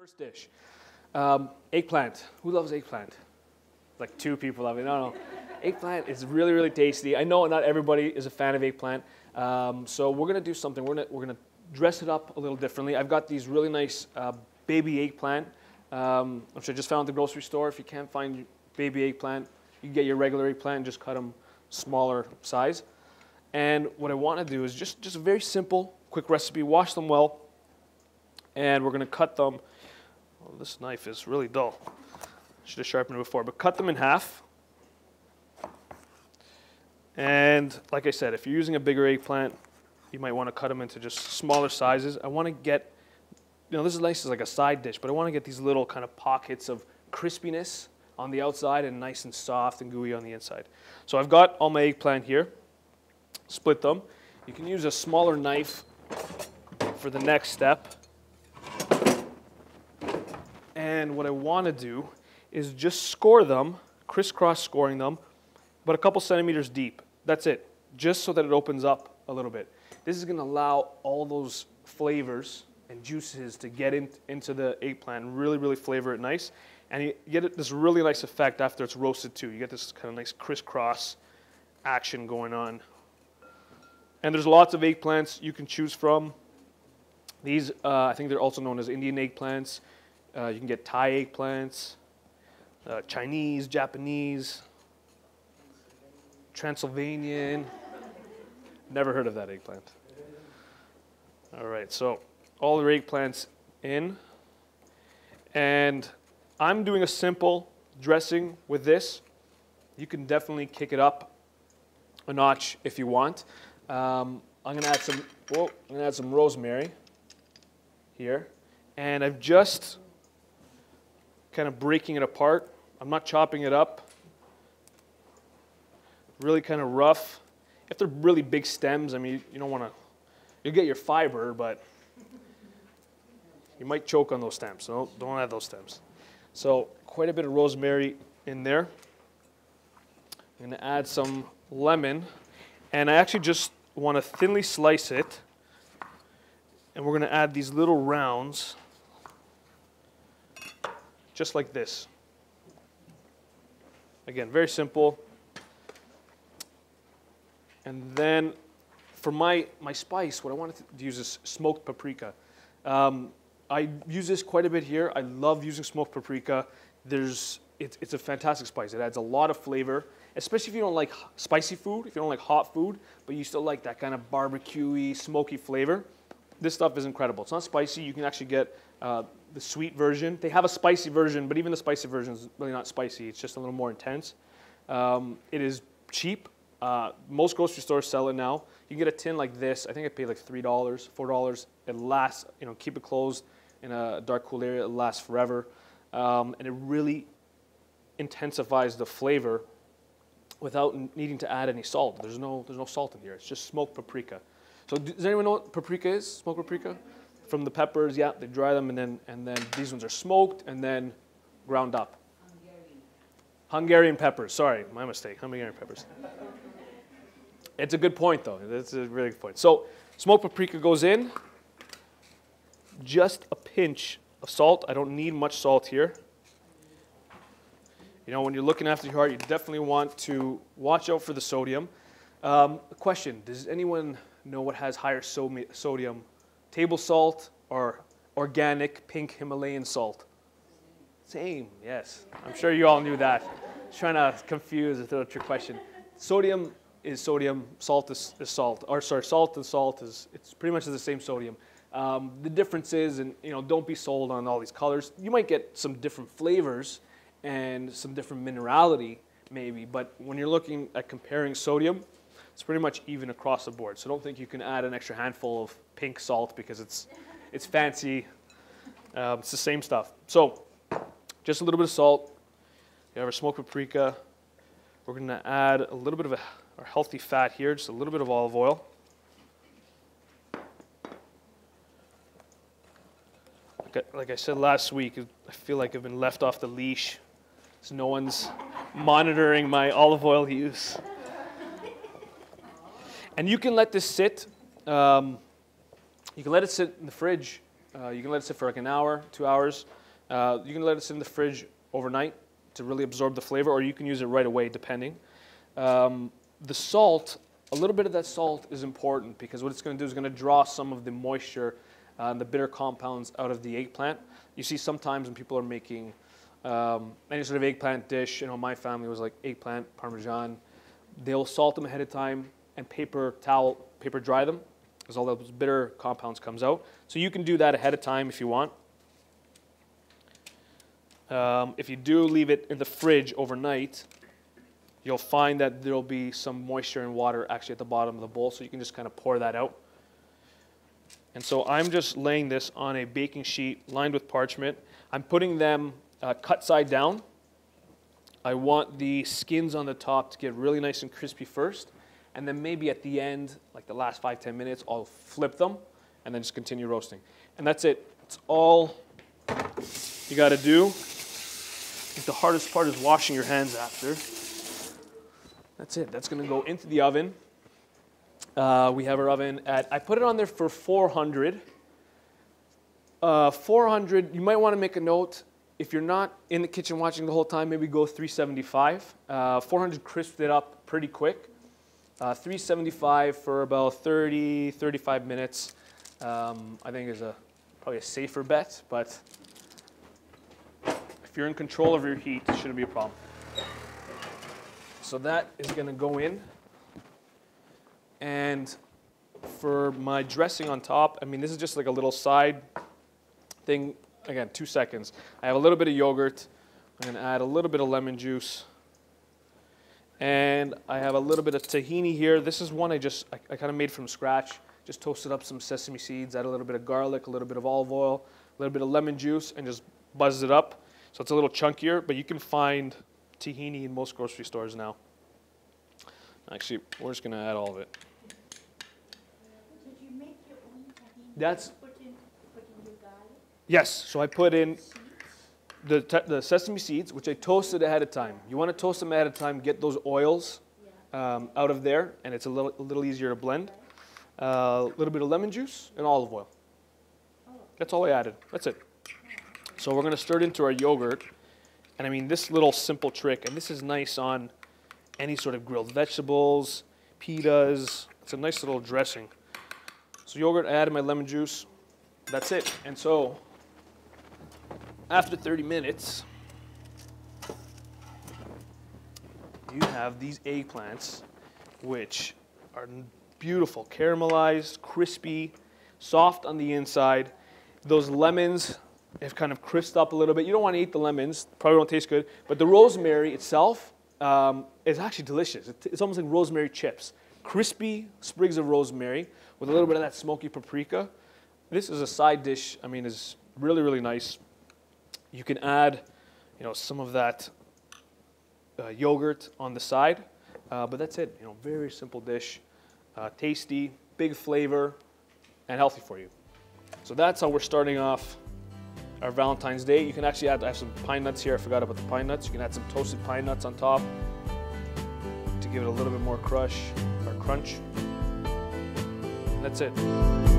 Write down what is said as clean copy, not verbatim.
First dish, eggplant. Who loves eggplant? Like two people love it. No, no. Eggplant is really, really tasty. I know not everybody is a fan of eggplant, so we're gonna do something. We're gonna dress it up a little differently. I've got these really nice baby eggplant, which I just found at the grocery store. If you can't find baby eggplant, you can get your regular eggplant and just cut them smaller size. And what I want to do is just a very simple, quick recipe. Wash them well, and we're gonna cut them. Oh, this knife is really dull. Should have sharpened it before, but cut them in half. And like I said, if you're using a bigger eggplant, you might want to cut them into just smaller sizes. I want to get, this is nice as like a side dish, but I want to get these little kind of pockets of crispiness on the outside and nice and soft and gooey on the inside. So I've got all my eggplant here. Split them. You can use a smaller knife for the next step. And what I want to do is just score them, crisscross scoring them, but a couple centimeters deep. That's it, just so that it opens up a little bit. This is going to allow all those flavors and juices to get into the eggplant and really, really flavor it nice. And you get this really nice effect after it's roasted too. You get this kind of nice crisscross action going on. And there's lots of eggplants you can choose from. These, I think they're also known as Indian eggplants. You can get Thai eggplants, Chinese, Japanese, Transylvanian. Never heard of that eggplant. All right, so all the eggplants in. And I'm doing a simple dressing with this. You can definitely kick it up a notch if you want. I'm gonna add some rosemary here. And I've just kind of breaking it apart. I'm not chopping it up. Really kind of rough. If they're really big stems, I mean, you don't want to, you'll get your fiber, but you might choke on those stems, so don't add those stems. So quite a bit of rosemary in there. I'm going to add some lemon, and I actually just want to thinly slice it, and we're going to add these little rounds, just like this. Again, very simple. And then for my spice, what I wanted to use is smoked paprika. I use this quite a bit here. I love using smoked paprika. It's a fantastic spice. It adds a lot of flavor, especially if you don't like spicy food, if you don't like hot food, but you still like that kind of barbecue-y, smoky flavor. This stuff is incredible. It's not spicy. You can actually get the sweet version. They have a spicy version, but even the spicy version is really not spicy. It's just a little more intense. It is cheap. Most grocery stores sell it now. You can get a tin like this. I think I paid like $3, $4. It lasts, keep it closed in a dark, cool area. It lasts forever. And it really intensifies the flavor without needing to add any salt. There's no salt in here. It's just smoked paprika. So does anyone know what paprika is? Smoked paprika? From the peppers, yeah, they dry them, and then these ones are smoked and then ground up. Hungarian peppers. Sorry, my mistake. Hungarian peppers. It's a good point, though. That's a really good point. So smoked paprika goes in. Just a pinch of salt. I don't need much salt here. When you're looking after your heart, you definitely want to watch out for the sodium. A question, does anyone know what has higher sodium? Table salt or organic pink Himalayan salt? Same, yes. I'm sure you all knew that. Trying to confuse a trick question. Sodium is sodium, salt is salt. Or sorry, salt and salt it's pretty much the same sodium. The difference is, and don't be sold on all these colors. You might get some different flavors and some different minerality maybe, but when you're looking at comparing sodium, it's pretty much even across the board. So don't think you can add an extra handful of pink salt because it's fancy. It's the same stuff. So just a little bit of salt. We have our smoked paprika. We're going to add a little bit of our healthy fat here, just a little bit of olive oil. Like I said last week, I feel like I've been left off the leash. So no one's monitoring my olive oil use. And you can let this sit. You can let it sit in the fridge You can let it sit for like an hour, 2 hours. You can let it sit in the fridge overnight to really absorb the flavor, or you can use it right away, depending. The salt, a little bit of that salt is important because what it's going to do is going to draw some of the moisture and the bitter compounds out of the eggplant. You see sometimes when people are making any sort of eggplant dish, you know, my family was like eggplant, Parmesan. They'll salt them ahead of time and paper dry them because all those bitter compounds comes out. So you can do that ahead of time if you want. If you do leave it in the fridge overnight, you'll find that there'll be some moisture and water actually at the bottom of the bowl, so you can just kind of pour that out. And so I'm just laying this on a baking sheet lined with parchment. I'm putting them cut side down. I want the skins on the top to get really nice and crispy first, and then maybe at the end, like the last 5-10 minutes, I'll flip them and then just continue roasting. And that's it. It's all you got to do. I think the hardest part is washing your hands after. That's it. That's going to go into the oven. We have our oven at, I put it on there for 400. 400, you might want to make a note. If you're not in the kitchen watching the whole time, maybe go 375. 400 crisped it up pretty quick. 375 for about 30, 35 minutes, I think is probably a safer bet, but if you're in control of your heat, it shouldn't be a problem. So that is going to go in. And for my dressing on top, I mean, this is just like a little side thing. Again, 2 seconds. I have a little bit of yogurt. I'm going to add a little bit of lemon juice. And I have a little bit of tahini here. This is one I kind of made from scratch. Just toasted up some sesame seeds, add a little bit of garlic, a little bit of olive oil, a little bit of lemon juice, and just buzz it up. So it's a little chunkier, but you can find tahini in most grocery stores now. Actually, we're just going to add all of it. Did you make your own tahini? That's put in your garlic? Yes, so I put in the sesame seeds, which I toasted ahead of time. You want to toast them ahead of time, get those oils out of there, and it's a little easier to blend. A little bit of lemon juice and olive oil. That's all I added. That's it. So we're going to stir it into our yogurt. And I mean, this little simple trick, and this is nice on any sort of grilled vegetables, pitas. It's a nice little dressing. So yogurt, I added my lemon juice. That's it. And so after 30 minutes, you have these eggplants, which are beautiful, caramelized, crispy, soft on the inside. Those lemons have kind of crisped up a little bit. You don't want to eat the lemons, probably don't taste good, but the rosemary itself is actually delicious. It's almost like rosemary chips. Crispy sprigs of rosemary with a little bit of that smoky paprika. This is a side dish, I mean, is really, really nice. You can add, some of that yogurt on the side, but that's it. Very simple dish, tasty, big flavor, and healthy for you. So that's how we're starting off our Valentine's Day. You can actually add, I have some pine nuts here. I forgot about the pine nuts. You can add some toasted pine nuts on top to give it a little bit more crunch. And that's it.